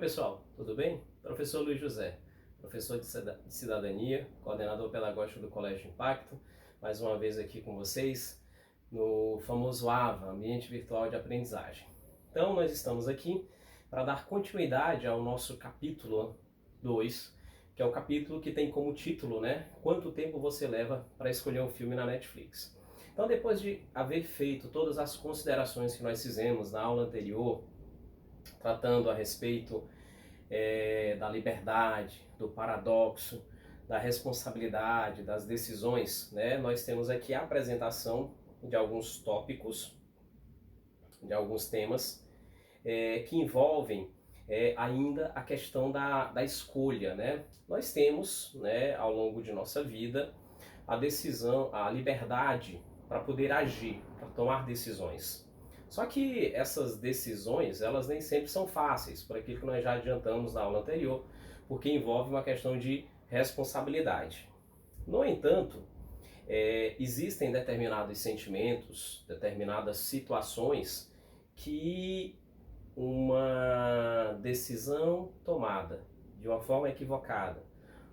pessoal, tudo bem? Professor Luiz José, professor de cidadania, coordenador pedagógico do Colégio Impacto, mais uma vez aqui com vocês no famoso AVA, Ambiente Virtual de Aprendizagem. Então nós estamos aqui para dar continuidade ao nosso capítulo 2, que é o capítulo que tem como título, Quanto tempo você leva para escolher um filme na Netflix? Então, depois de haver feito todas as considerações que nós fizemos na aula anterior, tratando a respeito da liberdade, do paradoxo, da responsabilidade, das decisões, nós temos aqui a apresentação de alguns tópicos, de alguns temas que envolvem ainda a questão da escolha. Nós temos, ao longo de nossa vida, a decisão, a liberdade para poder agir, para tomar decisões. Só que essas decisões, elas nem sempre são fáceis, por aquilo que nós já adiantamos na aula anterior, porque envolve uma questão de responsabilidade. No entanto, existem determinados sentimentos, determinadas situações que uma decisão tomada de uma forma equivocada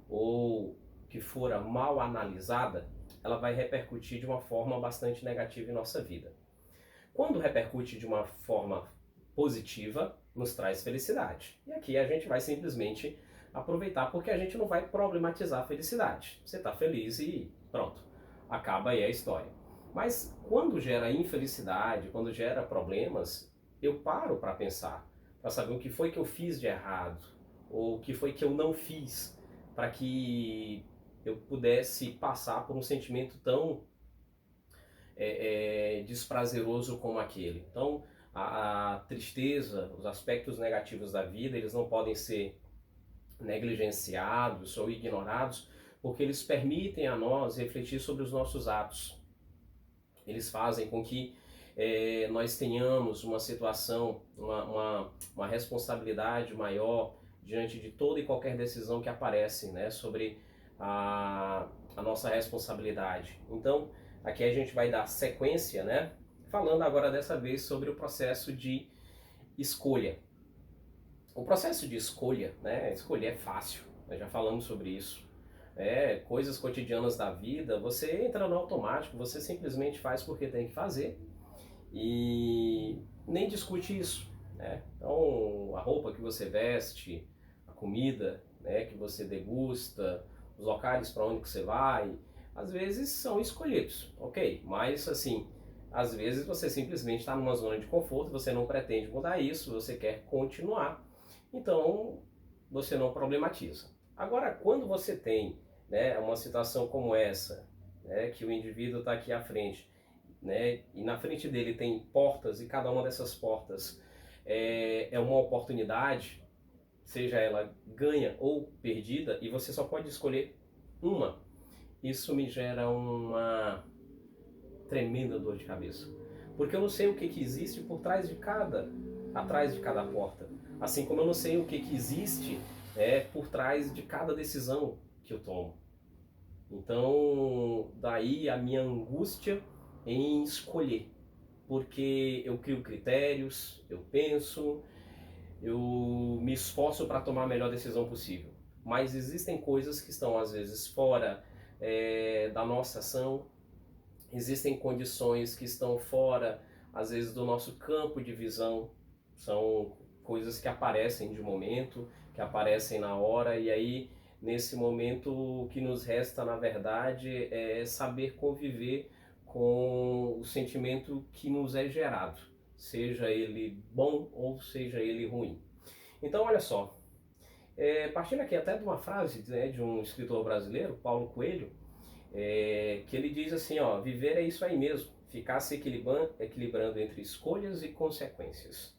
ou que fora mal analisada, ela vai repercutir de uma forma bastante negativa em nossa vida. Quando repercute de uma forma positiva, nos traz felicidade. E aqui a gente vai simplesmente aproveitar, porque a gente não vai problematizar a felicidade. Você está feliz e pronto, acaba aí a história. Mas quando gera infelicidade, quando gera problemas, eu paro para pensar, para saber o que foi que eu fiz de errado, ou o que foi que eu não fiz, para que eu pudesse passar por um sentimento tão desprazeroso como aquele. Então, a tristeza, os aspectos negativos da vida, eles não podem ser negligenciados ou ignorados, porque eles permitem a nós refletir sobre os nossos atos. Eles fazem com que nós tenhamos uma situação, uma responsabilidade maior diante de toda e qualquer decisão que aparece, sobre a nossa responsabilidade. Então, aqui a gente vai dar sequência, falando agora dessa vez sobre o processo de escolha. O processo de escolha, escolher é fácil, nós já falamos sobre isso. Coisas cotidianas da vida, você entra no automático, você simplesmente faz porque tem que fazer e nem discute isso. Então, a roupa que você veste, a comida que você degusta, os locais para onde você vai, às vezes são escolhidos, ok? Mas assim, às vezes você simplesmente está numa zona de conforto, você não pretende mudar isso, você quer continuar, então você não problematiza. Agora, quando você tem uma situação como essa, que o indivíduo está aqui à frente, e na frente dele tem portas e cada uma dessas portas é uma oportunidade, seja ela ganha ou perdida, e você só pode escolher uma, isso me gera uma tremenda dor de cabeça. Porque eu não sei o que existe por trás de atrás de cada porta. Assim como eu não sei o que existe por trás de cada decisão que eu tomo. Então, daí a minha angústia em escolher. Porque eu crio critérios, eu penso, eu me esforço para tomar a melhor decisão possível. Mas existem coisas que estão às vezes fora da nossa ação, existem condições que estão fora, às vezes, do nosso campo de visão, são coisas que aparecem de momento, que aparecem na hora, e aí, nesse momento, o que nos resta, na verdade, é saber conviver com o sentimento que nos é gerado, seja ele bom ou seja ele ruim. Então, olha só, partindo aqui até de uma frase de um escritor brasileiro, Paulo Coelho, que ele diz assim, viver é isso aí mesmo, ficar se equilibrando entre escolhas e consequências.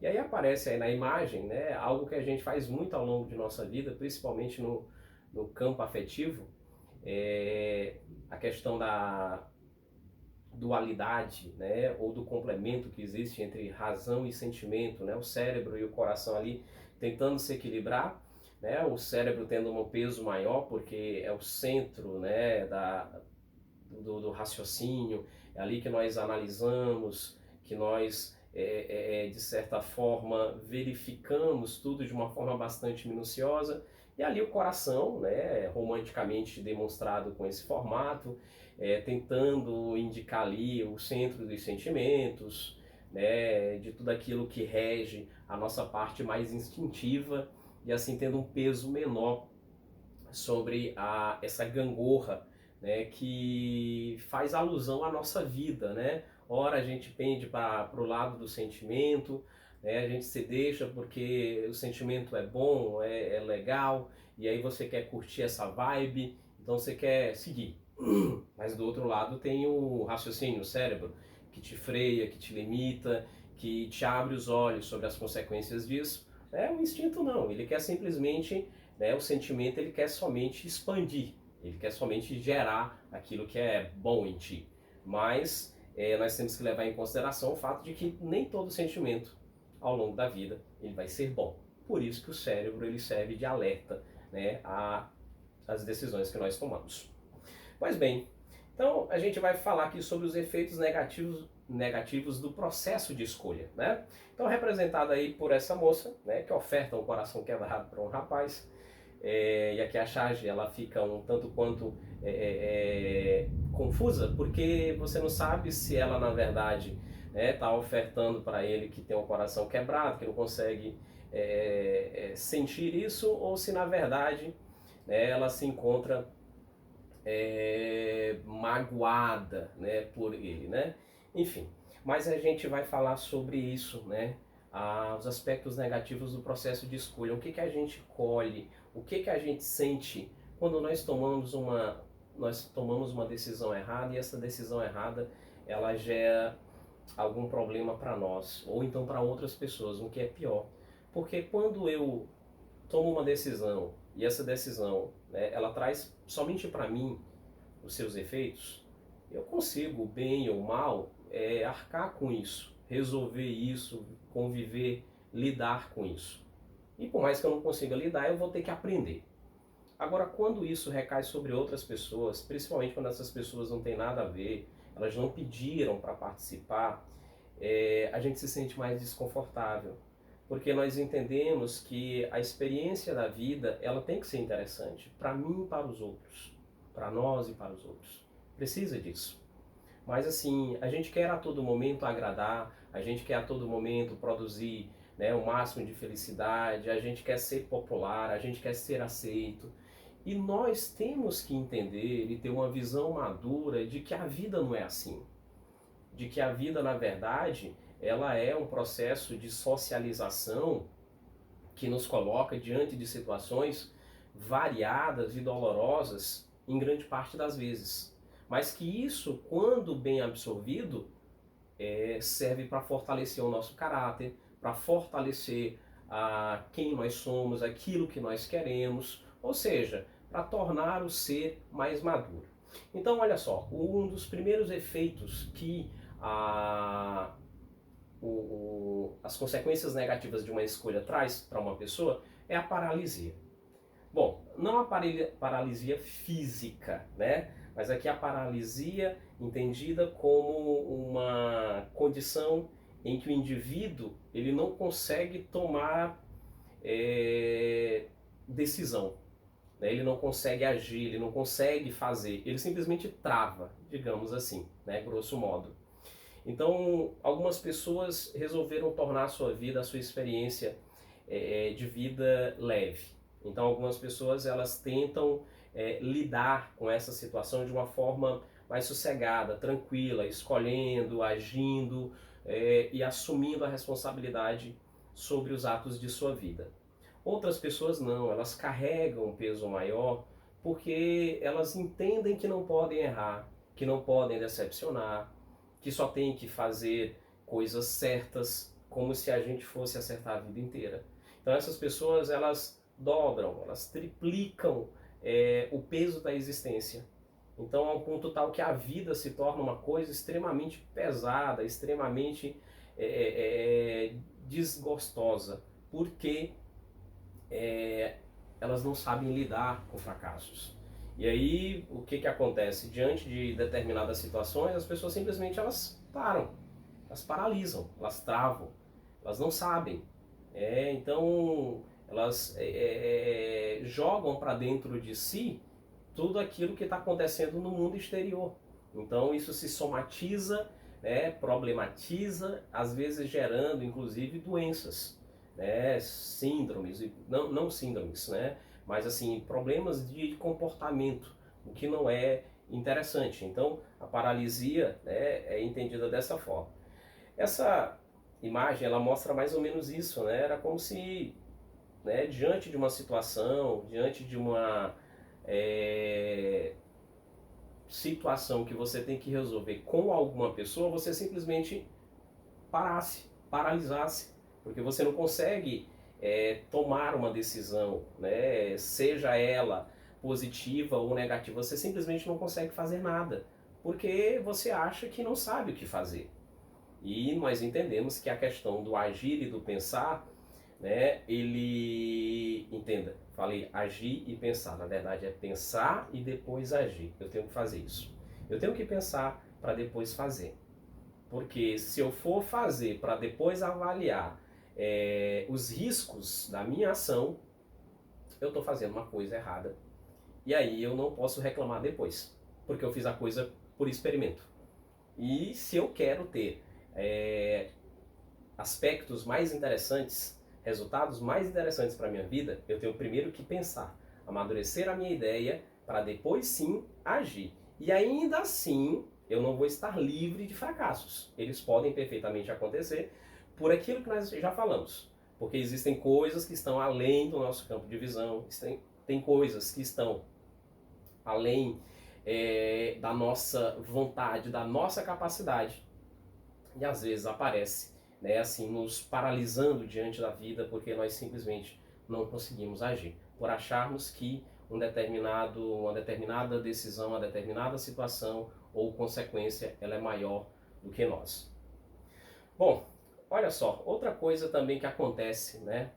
E aí aparece aí na imagem, algo que a gente faz muito ao longo de nossa vida, principalmente no campo afetivo, a questão da dualidade, ou do complemento que existe entre razão e sentimento, o cérebro e o coração ali tentando se equilibrar, o cérebro tendo um peso maior porque é o centro do raciocínio, é ali que nós analisamos, que nós de certa forma, verificamos tudo de uma forma bastante minuciosa, e ali o coração, né, romanticamente demonstrado com esse formato, tentando indicar ali o centro dos sentimentos, né, de tudo aquilo que rege a nossa parte mais instintiva, e assim tendo um peso menor sobre essa gangorra, né, que faz alusão à nossa vida, né? Ora a gente pende para o lado do sentimento, né? A gente se deixa porque o sentimento é bom, é legal, e aí você quer curtir essa vibe, então você quer seguir. Mas do outro lado tem o raciocínio, o cérebro, que te freia, que te limita, que te abre os olhos sobre as consequências disso. O instinto não, ele quer simplesmente, né, o sentimento ele quer somente expandir, ele quer somente gerar aquilo que é bom em ti. Mas nós temos que levar em consideração o fato de que nem todo sentimento ao longo da vida ele vai ser bom. Por isso que o cérebro ele serve de alerta, né, às decisões que nós tomamos. Pois bem, então a gente vai falar aqui sobre os efeitos negativos do processo de escolha, né? Então representado aí por essa moça, né, que oferta um coração quebrado para um rapaz, e aqui a charge ela fica um tanto quanto confusa, porque você não sabe se ela na verdade está ofertando para ele que tem um coração quebrado, que não consegue sentir isso, ou se na verdade ela se encontra magoada, né, por ele, né? Enfim, mas a gente vai falar sobre isso, né? Os aspectos negativos do processo de escolha, o que que a gente colhe, o que que a gente sente quando nós tomamos uma decisão errada, e essa decisão errada ela gera algum problema para nós, ou então para outras pessoas, o que é pior. Porque quando eu tomo uma decisão e essa decisão, né, ela traz somente para mim os seus efeitos, eu consigo, bem ou mal, arcar com isso, resolver isso, conviver, lidar com isso. E por mais que eu não consiga lidar, eu vou ter que aprender. Agora, quando isso recai sobre outras pessoas, principalmente quando essas pessoas não têm nada a ver, elas não pediram para participar, a gente se sente mais desconfortável. Porque nós entendemos que a experiência da vida, ela tem que ser interessante, para mim e para os outros, para nós e para os outros. Precisa disso. Mas assim, a gente quer a todo momento agradar, a gente quer a todo momento produzir, né, o máximo de felicidade, a gente quer ser popular, a gente quer ser aceito. E nós temos que entender e ter uma visão madura de que a vida não é assim. De que a vida, na verdade, ela é um processo de socialização que nos coloca diante de situações variadas e dolorosas em grande parte das vezes. Mas que isso, quando bem absorvido, serve para fortalecer o nosso caráter, para fortalecer quem nós somos, aquilo que nós queremos, ou seja, para tornar o ser mais maduro. Então, olha só, um dos primeiros efeitos que as consequências negativas de uma escolha traz para uma pessoa é a paralisia. Bom, não a paralisia física, né? Mas aqui a paralisia entendida como uma condição em que o indivíduo ele não consegue tomar decisão, né? Ele não consegue agir, ele não consegue fazer, ele simplesmente trava, digamos assim, né? Grosso modo. Então, algumas pessoas resolveram tornar a sua vida, a sua experiência de vida leve. Então, algumas pessoas elas tentam lidar com essa situação de uma forma mais sossegada, tranquila, escolhendo, agindo e assumindo a responsabilidade sobre os atos de sua vida. Outras pessoas não, elas carregam um peso maior porque elas entendem que não podem errar, que não podem decepcionar, que só tem que fazer coisas certas, como se a gente fosse acertar a vida inteira. Então essas pessoas, elas dobram, elas triplicam o peso da existência. Então, a um ponto tal que a vida se torna uma coisa extremamente pesada, extremamente desgostosa, porque elas não sabem lidar com fracassos. E aí, o que acontece? Diante de determinadas situações, as pessoas simplesmente elas elas paralisam, elas travam, elas não sabem. Então elas jogam para dentro de si tudo aquilo que está acontecendo no mundo exterior. Então isso se somatiza, né, problematiza, às vezes gerando inclusive doenças, né, síndromes, não síndromes, né, mas assim, problemas de comportamento, o que não é interessante. Então a paralisia, né, é entendida dessa forma. Essa imagem ela mostra mais ou menos isso, né? Era como se, né, diante de uma situação, diante de uma situação que você tem que resolver com alguma pessoa, você simplesmente parasse, paralisasse, porque você não consegue tomar uma decisão, né? Seja ela positiva ou negativa, você simplesmente não consegue fazer nada, porque você acha que não sabe o que fazer. E nós entendemos que a questão do agir e do pensar, né, entenda, falei agir e pensar, na verdade é pensar e depois agir. Eu tenho que fazer isso. Eu tenho que pensar para depois fazer. Porque se eu for fazer para depois avaliar os riscos da minha ação, eu estou fazendo uma coisa errada. E aí eu não posso reclamar depois, porque eu fiz a coisa por experimento. E se eu quero ter aspectos mais interessantes, resultados mais interessantes para a minha vida, eu tenho primeiro que pensar, amadurecer a minha ideia para depois sim agir. E ainda assim, eu não vou estar livre de fracassos. Eles podem perfeitamente acontecer por aquilo que nós já falamos. Porque existem coisas que estão além do nosso campo de visão, tem coisas que estão além da nossa vontade, da nossa capacidade. E às vezes aparece, né, assim, nos paralisando diante da vida, porque nós simplesmente não conseguimos agir, por acharmos que uma determinada decisão, uma determinada situação ou consequência, ela é maior do que nós. Bom, olha só, outra coisa também que acontece, né,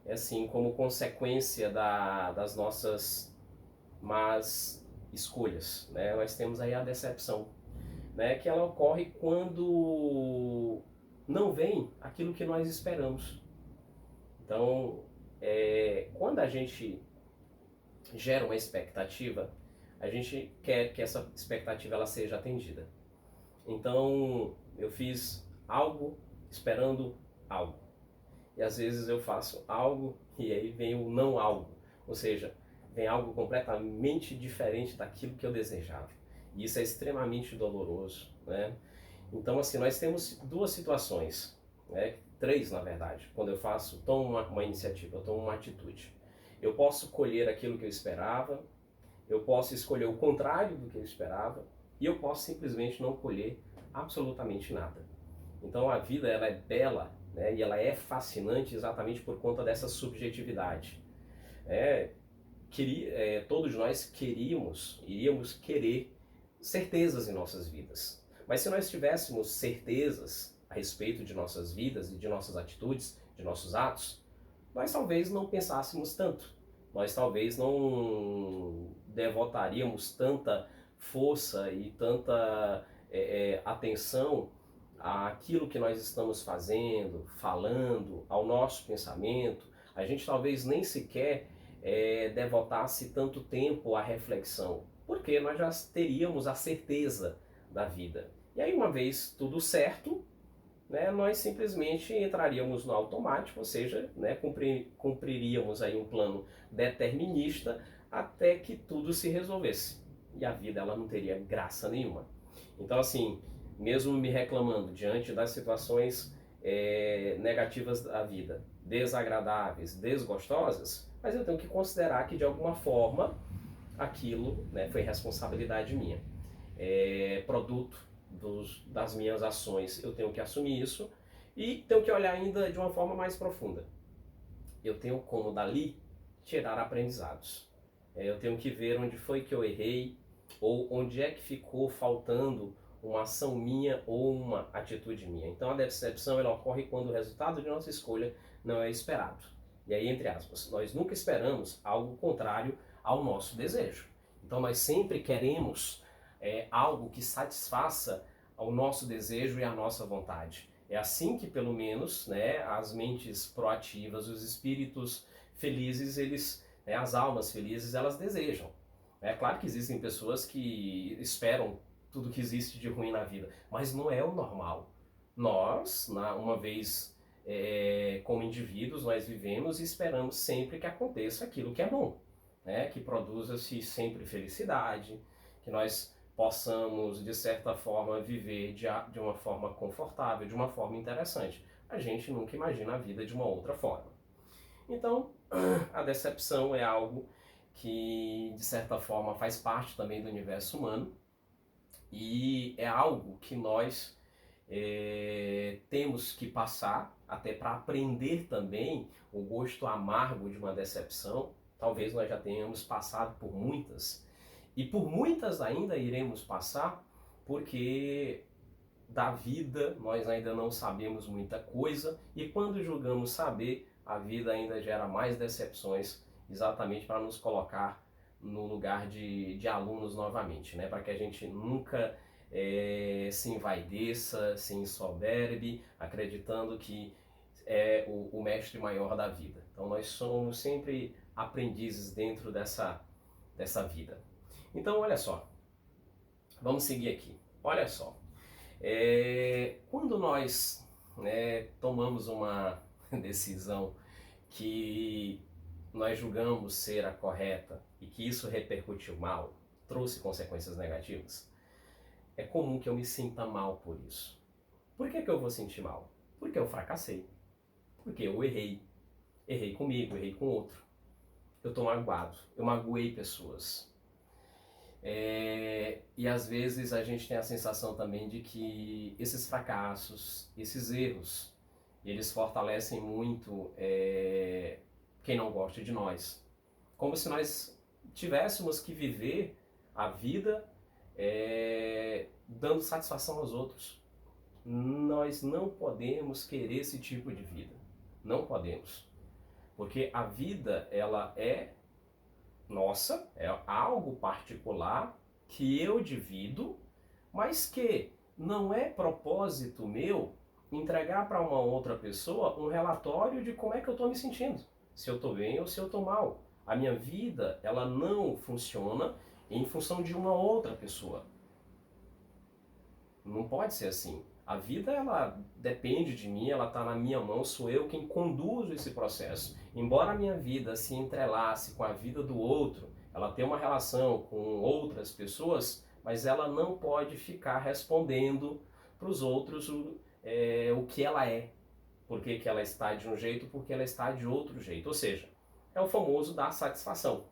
é assim, como consequência das nossas más escolhas, né, nós temos aí a decepção, né, que ela ocorre quando não vem aquilo que nós esperamos. Então, quando a gente gera uma expectativa, a gente quer que essa expectativa ela seja atendida. Então, eu fiz algo esperando algo. E às vezes eu faço algo e aí vem o não algo. Ou seja, vem algo completamente diferente daquilo que eu desejava. E isso é extremamente doloroso, né? Então, assim, nós temos duas situações, né? Três, na verdade, quando eu tomo uma iniciativa, eu tomo uma atitude. Eu posso colher aquilo que eu esperava, eu posso escolher o contrário do que eu esperava, e eu posso simplesmente não colher absolutamente nada. Então, a vida, ela é bela, né? E ela é fascinante exatamente por conta dessa subjetividade. Todos nós iríamos querer certezas em nossas vidas. Mas se nós tivéssemos certezas a respeito de nossas vidas e de nossas atitudes, de nossos atos, nós talvez não pensássemos tanto. Nós talvez não devotaríamos tanta força e tanta atenção àquilo que nós estamos fazendo, falando, ao nosso pensamento. A gente talvez nem sequer devotasse tanto tempo à reflexão, porque nós já teríamos a certeza da vida. E aí, uma vez tudo certo, né, nós simplesmente entraríamos no automático, ou seja, né, cumpriríamos aí um plano determinista até que tudo se resolvesse. E a vida ela não teria graça nenhuma. Então, assim, mesmo me reclamando diante das situações negativas da vida, desagradáveis, desgostosas, mas eu tenho que considerar que de alguma forma aquilo, né, foi responsabilidade minha. Produto das minhas ações, eu tenho que assumir isso e tenho que olhar ainda de uma forma mais profunda. Eu tenho como dali tirar aprendizados. Eu tenho que ver onde foi que eu errei ou onde é que ficou faltando uma ação minha ou uma atitude minha. Então a decepção ela ocorre quando o resultado de nossa escolha não é esperado. E aí, entre aspas, nós nunca esperamos algo contrário ao nosso desejo. Então nós sempre queremos algo que satisfaça ao nosso desejo e à nossa vontade. É assim que, pelo menos, né, as mentes proativas, os espíritos felizes, as almas felizes, elas desejam. É claro que existem pessoas que esperam tudo que existe de ruim na vida, mas não é o normal. Nós, uma vez como indivíduos, nós vivemos e esperamos sempre que aconteça aquilo que é bom, né? Que produza-se sempre felicidade, que nós possamos, de certa forma, viver de uma forma confortável, de uma forma interessante. A gente nunca imagina a vida de uma outra forma. Então, a decepção é algo que, de certa forma, faz parte também do universo humano e é algo que nós temos que passar até para aprender também o gosto amargo de uma decepção. Talvez nós já tenhamos passado por muitas e por muitas ainda iremos passar, porque da vida nós ainda não sabemos muita coisa e quando julgamos saber, a vida ainda gera mais decepções, exatamente para nos colocar no lugar de alunos novamente, né? Para que a gente nunca se envaideça, se ensoberbe, acreditando que é o mestre maior da vida. Então nós somos sempre aprendizes dentro dessa vida. Então olha só, vamos seguir aqui. Olha só, quando nós tomamos uma decisão que nós julgamos ser a correta e que isso repercutiu mal, trouxe consequências negativas, é comum que eu me sinta mal por isso. Por que eu vou sentir mal? Porque eu fracassei. Porque eu errei. Errei comigo, errei com outro. Eu estou magoado. Eu magoei pessoas. E às vezes a gente tem a sensação também de que esses fracassos, esses erros, eles fortalecem muito quem não gosta de nós. Como se nós tivéssemos que viver a vida dando satisfação aos outros. Nós não podemos querer esse tipo de vida. Não podemos. Porque a vida, ela é nossa, é algo particular que eu divido, mas que não é propósito meu entregar para uma outra pessoa um relatório de como é que eu estou me sentindo. Se eu estou bem ou se eu estou mal. A minha vida, ela não funciona em função de uma outra pessoa. Não pode ser assim. A vida, ela depende de mim, ela está na minha mão, sou eu quem conduzo esse processo. Embora a minha vida se entrelace com a vida do outro, ela tem uma relação com outras pessoas, mas ela não pode ficar respondendo para os outros o que ela é. Por que ela está de um jeito, porque ela está de outro jeito. Ou seja, é o famoso dar satisfação.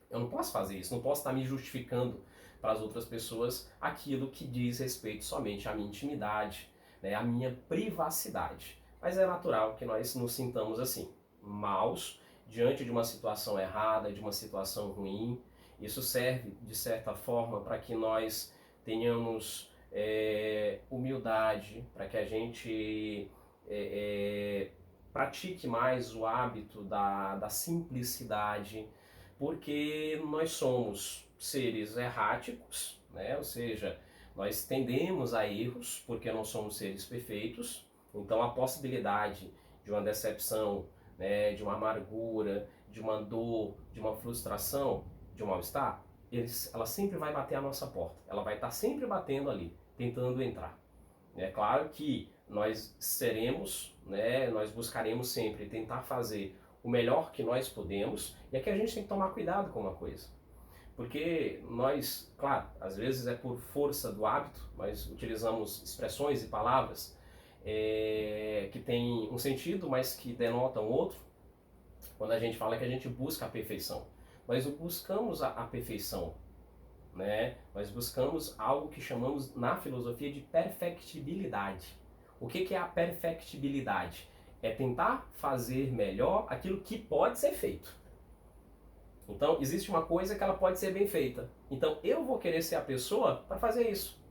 Eu não posso fazer isso, não posso estar me justificando para as outras pessoas aquilo que diz respeito somente à minha intimidade, né, à minha privacidade. Mas é natural que nós nos sintamos assim, maus, diante de uma situação errada, de uma situação ruim. Isso serve, de certa forma, para que nós tenhamos humildade, para que a gente pratique mais o hábito da simplicidade, porque nós somos seres erráticos, né? Ou seja, nós tendemos a erros porque não somos seres perfeitos, então a possibilidade de uma decepção, né, de uma amargura, de uma dor, de uma frustração, de um mal-estar, ela sempre vai bater a nossa porta, ela vai estar sempre batendo ali, tentando entrar. É claro que nós seremos, né, nós buscaremos sempre tentar fazer o melhor que nós podemos, e aqui a gente tem que tomar cuidado com uma coisa. Porque nós, claro, às vezes é por força do hábito, nós utilizamos expressões e palavras que têm um sentido, mas que denotam outro. Quando a gente fala que a gente busca a perfeição. Nós não buscamos a perfeição, né? Nós buscamos algo que chamamos na filosofia de perfectibilidade. O que é a perfectibilidade? É tentar fazer melhor aquilo que pode ser feito. Então, existe uma coisa que ela pode ser bem feita. Então, eu vou querer ser a pessoa para fazer isso.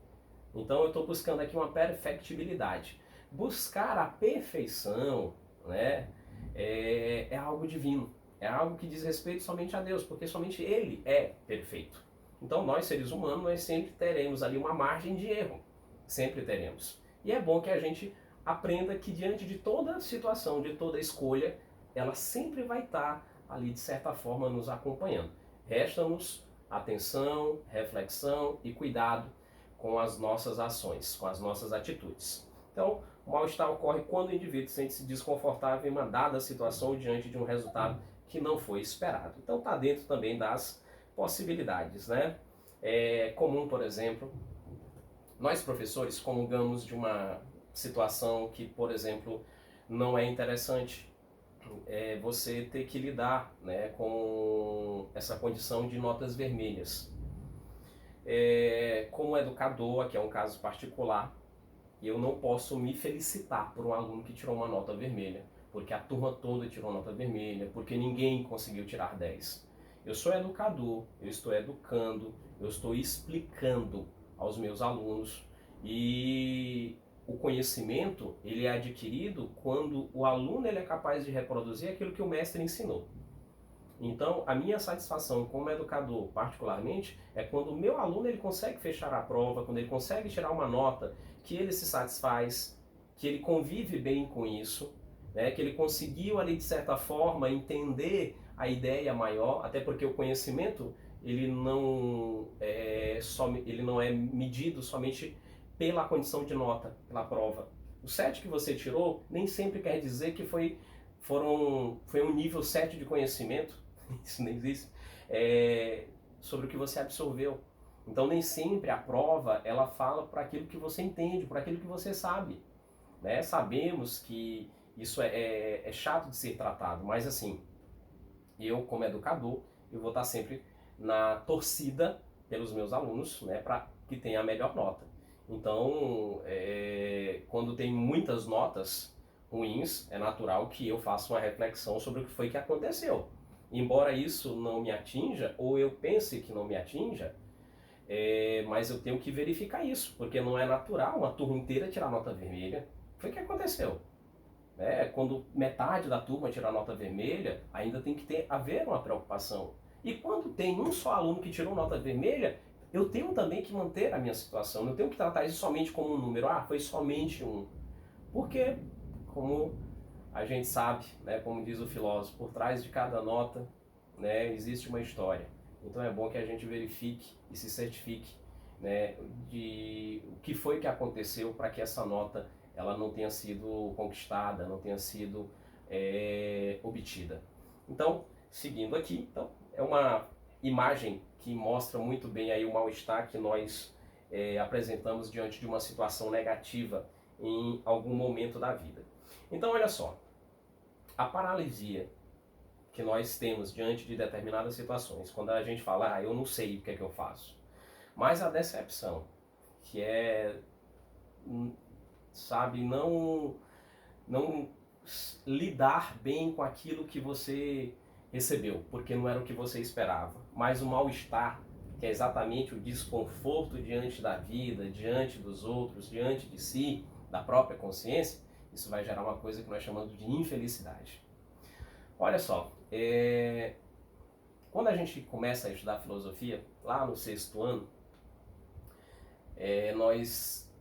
Então, eu estou buscando aqui uma perfectibilidade. Buscar a perfeição, né, é algo divino. É algo que diz respeito somente a Deus, porque somente Ele é perfeito. Então, nós, seres humanos, nós sempre teremos ali uma margem de erro. sempre teremos. E é bom que a gente aprenda que diante de toda situação, de toda escolha, ela sempre vai estar ali de certa forma nos acompanhando. Resta-nos atenção, reflexão e cuidado com as nossas ações, com as nossas atitudes. Então, o mal-estar ocorre quando o indivíduo sente-se desconfortável em uma dada situação diante de um resultado que não foi esperado. Então, está dentro também das possibilidades, né? É comum, por exemplo, nós professores comungamos de uma situação que, por exemplo, não é interessante, você ter que lidar, né, com essa condição de notas vermelhas. Como educador, aqui é um caso particular, eu não posso me felicitar por um aluno que tirou uma nota vermelha, porque a turma toda tirou nota vermelha, porque ninguém conseguiu tirar 10. Eu sou educador, eu estou educando, eu estou explicando aos meus alunos, e o conhecimento ele é adquirido quando o aluno ele é capaz de reproduzir aquilo que o mestre ensinou. Então, a minha satisfação como educador, particularmente, é quando o meu aluno ele consegue fechar a prova, quando ele consegue tirar uma nota que ele se satisfaz, que ele convive bem com isso, né, que ele conseguiu ali de certa forma entender a ideia maior, até porque o conhecimento ele não é medido somente pela condição de nota, pela prova. O 7 que você tirou nem sempre quer dizer que foi um nível 7 de conhecimento, isso nem existe, sobre o que você absorveu. Então nem sempre a prova ela fala para aquilo que você entende, para aquilo que você sabe, né? Sabemos que isso é chato de ser tratado, mas assim, eu como educador, eu vou estar sempre na torcida pelos meus alunos, né, para que tenha a melhor nota. Então, quando tem muitas notas ruins, é natural que eu faça uma reflexão sobre o que foi que aconteceu. Embora isso não me atinja, ou eu pense que não me atinja, mas eu tenho que verificar isso, porque não é natural uma turma inteira tirar nota vermelha. Foi o que aconteceu. Quando metade da turma tirar nota vermelha, ainda tem que haver uma preocupação. E quando tem um só aluno que tirou nota vermelha, eu tenho também que manter a minha situação. Não tenho que tratar isso somente como um número. Ah, foi somente um. Porque, como a gente sabe, né, como diz o filósofo, por trás de cada nota, né, existe uma história. Então é bom que a gente verifique e se certifique, né, de o que foi que aconteceu para que essa nota ela não tenha sido conquistada, não tenha sido obtida. Então, seguindo aqui, então, é uma imagem que mostra muito bem aí o mal-estar que nós apresentamos diante de uma situação negativa em algum momento da vida. Então, olha só, a paralisia que nós temos diante de determinadas situações, quando a gente fala, eu não sei o que é que eu faço, mas a decepção, que sabe, não lidar bem com aquilo que você recebeu, porque não era o que você esperava, mas o mal-estar, que é exatamente o desconforto diante da vida, diante dos outros, diante de si, da própria consciência, isso vai gerar uma coisa que nós chamamos de infelicidade. Olha só, quando a gente começa a estudar filosofia, lá no 6º ano, nós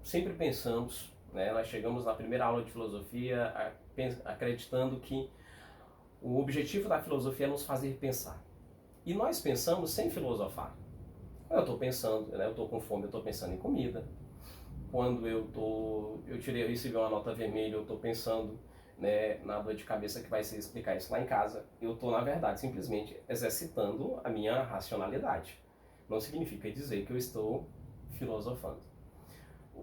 sempre pensamos, né, nós chegamos na primeira aula de filosofia acreditando que o objetivo da filosofia é nos fazer pensar. E nós pensamos sem filosofar. Quando eu estou pensando, né, eu estou com fome, eu estou pensando em comida. Quando eu recebi uma nota vermelha, eu estou pensando, né, na dor de cabeça que vai ser explicar isso lá em casa. Eu estou, na verdade, simplesmente exercitando a minha racionalidade. Não significa dizer que eu estou filosofando.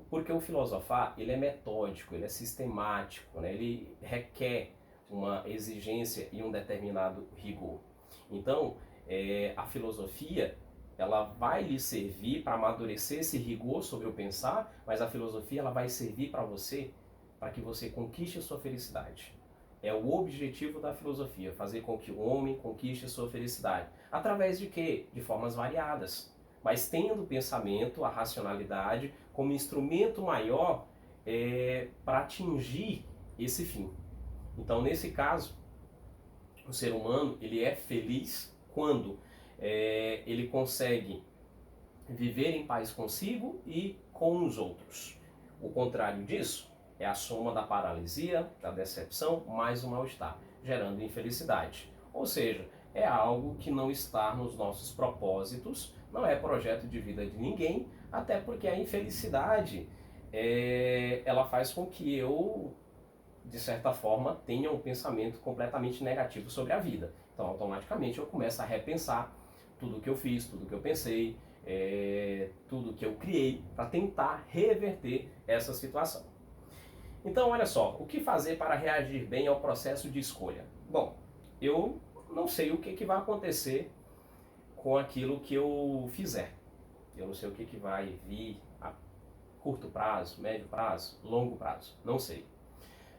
Porque o filosofar, ele é metódico, ele é sistemático, né? Ele requer uma exigência e um determinado rigor. Então, a filosofia, ela vai lhe servir para amadurecer esse rigor sobre o pensar, mas a filosofia ela vai servir para você, para que você conquiste a sua felicidade. É o objetivo da filosofia, fazer com que o homem conquiste a sua felicidade. Através de quê? De formas variadas. Mas tendo o pensamento, a racionalidade, como instrumento maior para atingir esse fim. Então, nesse caso, o ser humano ele é feliz quando ele consegue viver em paz consigo e com os outros. O contrário disso é a soma da paralisia, da decepção, mais o mal-estar, gerando infelicidade. Ou seja, é algo que não está nos nossos propósitos, não é projeto de vida de ninguém, até porque a infelicidade ela faz com que eu, de certa forma, tenha um pensamento completamente negativo sobre a vida. Então, automaticamente, eu começo a repensar tudo que eu fiz, tudo que eu pensei, tudo que eu criei, para tentar reverter essa situação. Então, olha só, o que fazer para reagir bem ao processo de escolha? Bom, eu não sei o que vai acontecer com aquilo que eu fizer. Eu não sei o que vai vir a curto prazo, médio prazo, longo prazo, não sei.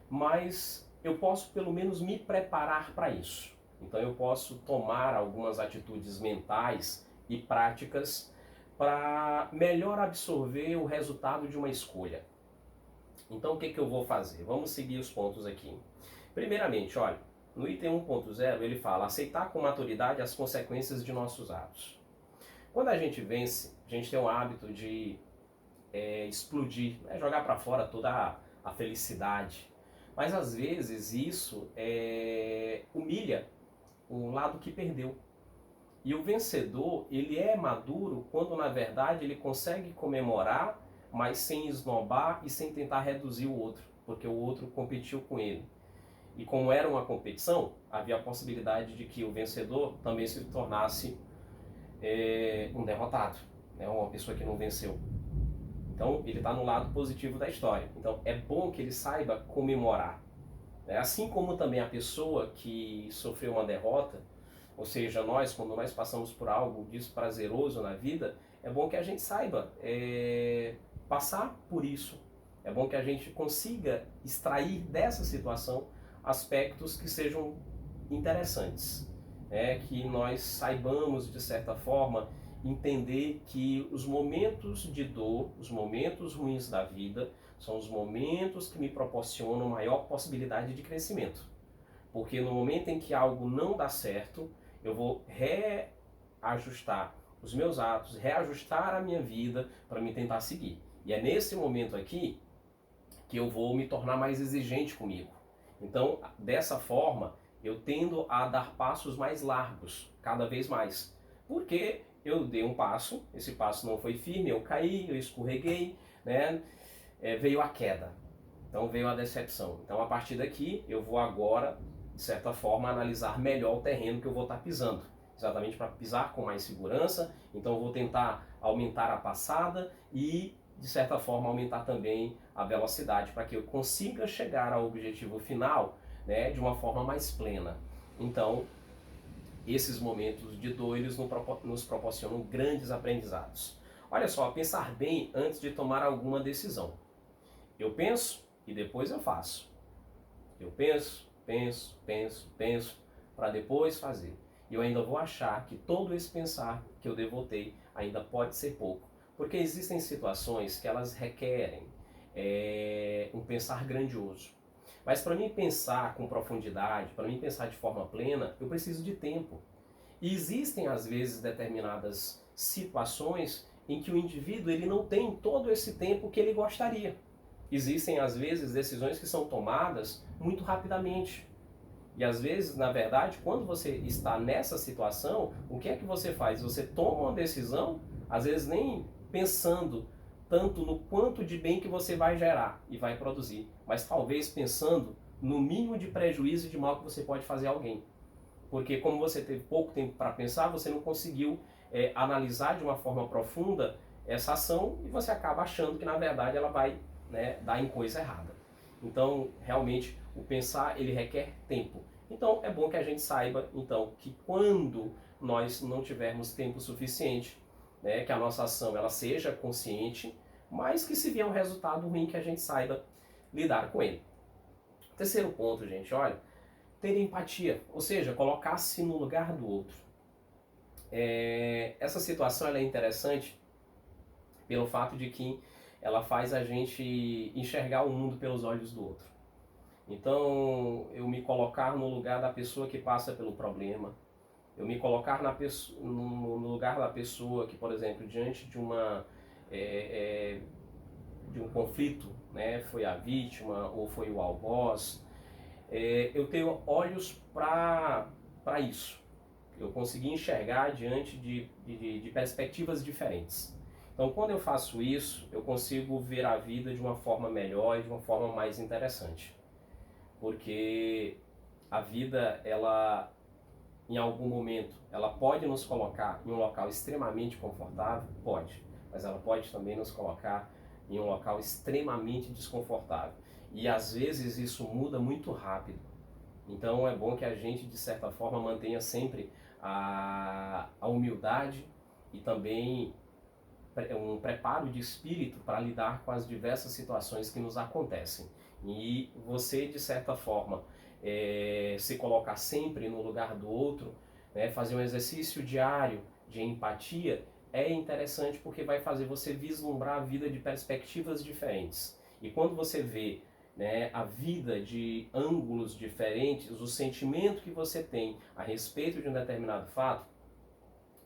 Mas eu posso pelo menos me preparar para isso. Então eu posso tomar algumas atitudes mentais e práticas para melhor absorver o resultado de uma escolha. Então o que eu vou fazer? Vamos seguir os pontos aqui. Primeiramente, olha, no item 1.0 ele fala aceitar com maturidade as consequências de nossos atos. Quando a gente vence, a gente tem o hábito de explodir, né? Jogar para fora toda a felicidade. Mas às vezes isso humilha o lado que perdeu. E o vencedor, ele é maduro quando na verdade ele consegue comemorar, mas sem esnobar e sem tentar reduzir o outro, porque o outro competiu com ele. E como era uma competição, havia a possibilidade de que o vencedor também se tornasse um derrotado, né? Uma pessoa que não venceu. Então ele está no lado positivo da história. Então é bom que ele saiba comemorar. Assim como também a pessoa que sofreu uma derrota, ou seja, nós, quando nós passamos por algo desprazeroso na vida, é bom que a gente saiba passar por isso. É bom que a gente consiga extrair dessa situação aspectos que sejam interessantes. Que nós saibamos, de certa forma, entender que os momentos de dor, os momentos ruins da vida, são os momentos que me proporcionam maior possibilidade de crescimento. Porque no momento em que algo não dá certo, eu vou reajustar os meus atos, reajustar a minha vida para me tentar seguir. E é nesse momento aqui que eu vou me tornar mais exigente comigo. Então, dessa forma, eu tendo a dar passos mais largos, cada vez mais. Porque eu dei um passo, esse passo não foi firme, eu caí, eu escorreguei, né? Veio a queda, então veio a decepção. Então, a partir daqui, eu vou agora, de certa forma, analisar melhor o terreno que eu vou estar pisando. Exatamente para pisar com mais segurança. Então, eu vou tentar aumentar a passada e, de certa forma, aumentar também a velocidade para que eu consiga chegar ao objetivo final, né, de uma forma mais plena. Então, esses momentos de dor, eles nos proporcionam grandes aprendizados. Olha só, pensar bem antes de tomar alguma decisão. Eu penso e depois eu faço. Eu penso, para depois fazer. E eu ainda vou achar que todo esse pensar que eu devotei ainda pode ser pouco. Porque existem situações que elas requerem um pensar grandioso. Mas para mim pensar com profundidade, para mim pensar de forma plena, eu preciso de tempo. E existem às vezes determinadas situações em que o indivíduo ele não tem todo esse tempo que ele gostaria. Existem às vezes decisões que são tomadas muito rapidamente. E às vezes, na verdade, quando você está nessa situação, o que é que você faz? Você toma uma decisão, às vezes nem pensando tanto no quanto de bem que você vai gerar e vai produzir, mas talvez pensando no mínimo de prejuízo e de mal que você pode fazer a alguém. Porque como você teve pouco tempo para pensar, você não conseguiu analisar de uma forma profunda essa ação e você acaba achando que na verdade ela vai, né, dar em coisa errada. Então, realmente, o pensar ele requer tempo. Então, é bom que a gente saiba então que quando nós não tivermos tempo suficiente, né, que a nossa ação ela seja consciente, mas que se vier um resultado ruim que a gente saiba lidar com ele. Terceiro ponto, gente, olha, ter empatia, ou seja, colocar-se no lugar do outro. Essa situação ela é interessante pelo fato de que ela faz a gente enxergar o mundo pelos olhos do outro. Então, eu me colocar no lugar da pessoa que passa pelo problema, eu me colocar no lugar da pessoa que, por exemplo, diante de uma de um conflito, né, foi a vítima ou foi o algoz, eu tenho olhos para isso. Eu consegui enxergar diante de perspectivas diferentes. Então, quando eu faço isso, eu consigo ver a vida de uma forma melhor e de uma forma mais interessante. Porque a vida, ela, em algum momento, ela pode nos colocar em um local extremamente confortável? Pode. Mas ela pode também nos colocar em um local extremamente desconfortável. E às vezes isso muda muito rápido. Então é bom que a gente, de certa forma, mantenha sempre a humildade e também um preparo de espírito para lidar com as diversas situações que nos acontecem. E você, de certa forma, se colocar sempre no lugar do outro, né, fazer um exercício diário de empatia, é interessante porque vai fazer você vislumbrar a vida de perspectivas diferentes. E quando você vê, né, a vida de ângulos diferentes, o sentimento que você tem a respeito de um determinado fato,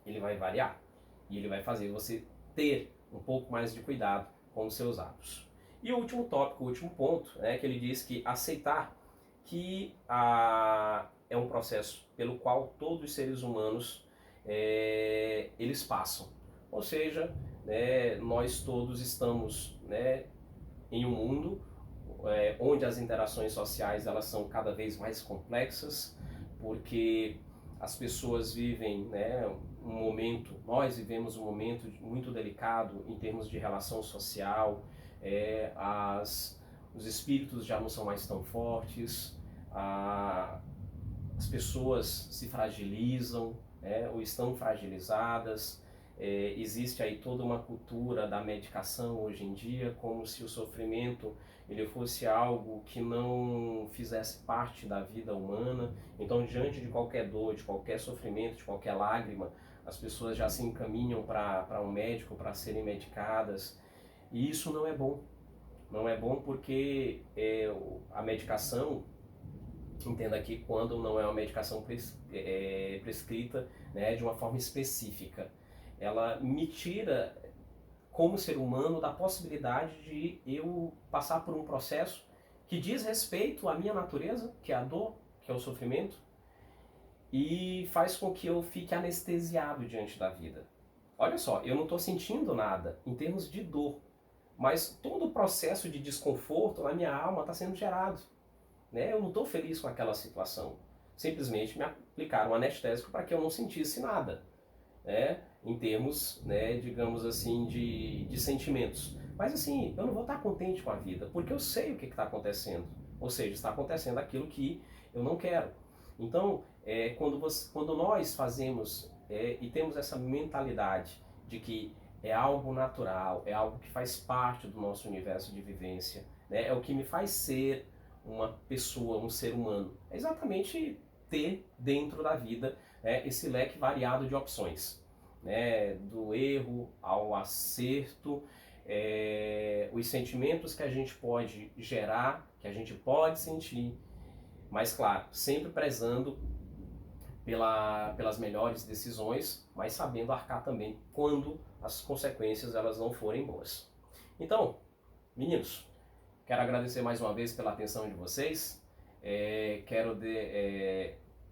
ele vai variar. E ele vai fazer você ter um pouco mais de cuidado com os seus atos. E o último tópico, o último ponto, né, que ele diz que aceitar que é um processo pelo qual todos os seres humanos eles passam. Ou seja, né, nós todos estamos, né, em um mundo onde as interações sociais elas são cada vez mais complexas, porque as pessoas vivem, né, nós vivemos um momento muito delicado em termos de relação social, os espíritos já não são mais tão fortes, as pessoas se fragilizam, ou estão fragilizadas. Existe aí toda uma cultura da medicação hoje em dia, como se o sofrimento ele fosse algo que não fizesse parte da vida humana. Então, diante de qualquer dor, de qualquer sofrimento, de qualquer lágrima, as pessoas já se encaminham para um médico para serem medicadas. E isso não é bom. Não é bom porque a medicação, entenda aqui, quando não é uma medicação prescrita, né, de uma forma específica, ela me tira, como ser humano, da possibilidade de eu passar por um processo que diz respeito à minha natureza, que é a dor, que é o sofrimento, e faz com que eu fique anestesiado diante da vida. Olha só, eu não estou sentindo nada em termos de dor, mas todo o processo de desconforto na minha alma está sendo gerado. Né? Eu não estou feliz com aquela situação. Simplesmente me aplicaram um anestésico para que eu não sentisse nada, né? Em termos, né, digamos assim, de sentimentos. Mas assim, eu não vou estar contente com a vida, porque eu sei o que está acontecendo. Ou seja, está acontecendo aquilo que eu não quero. Então, quando nós fazemos e temos essa mentalidade de que é algo natural, é algo que faz parte do nosso universo de vivência, né? É o que me faz ser uma pessoa, um ser humano. É exatamente ter dentro da vida esse leque variado de opções, né? Do erro ao acerto, os sentimentos que a gente pode gerar, que a gente pode sentir, mas claro, sempre prezando pelas melhores decisões, mas sabendo arcar também quando as consequências elas não forem boas. Então, meninos, quero agradecer mais uma vez pela atenção de vocês. Quero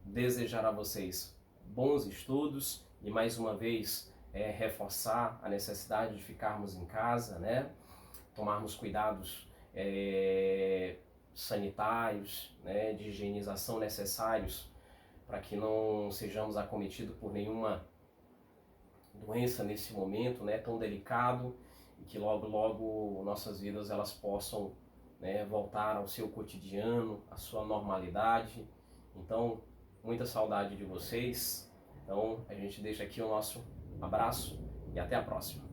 desejar a vocês bons estudos e mais uma vez reforçar a necessidade de ficarmos em casa, né? Tomarmos cuidados sanitários, né? De higienização necessários para que não sejamos acometidos por nenhuma doença nesse momento, né, tão delicado, e que logo logo nossas vidas elas possam, né, voltar ao seu cotidiano, à sua normalidade. Então, muita saudade de vocês. Então, a gente deixa aqui o nosso abraço e até a próxima.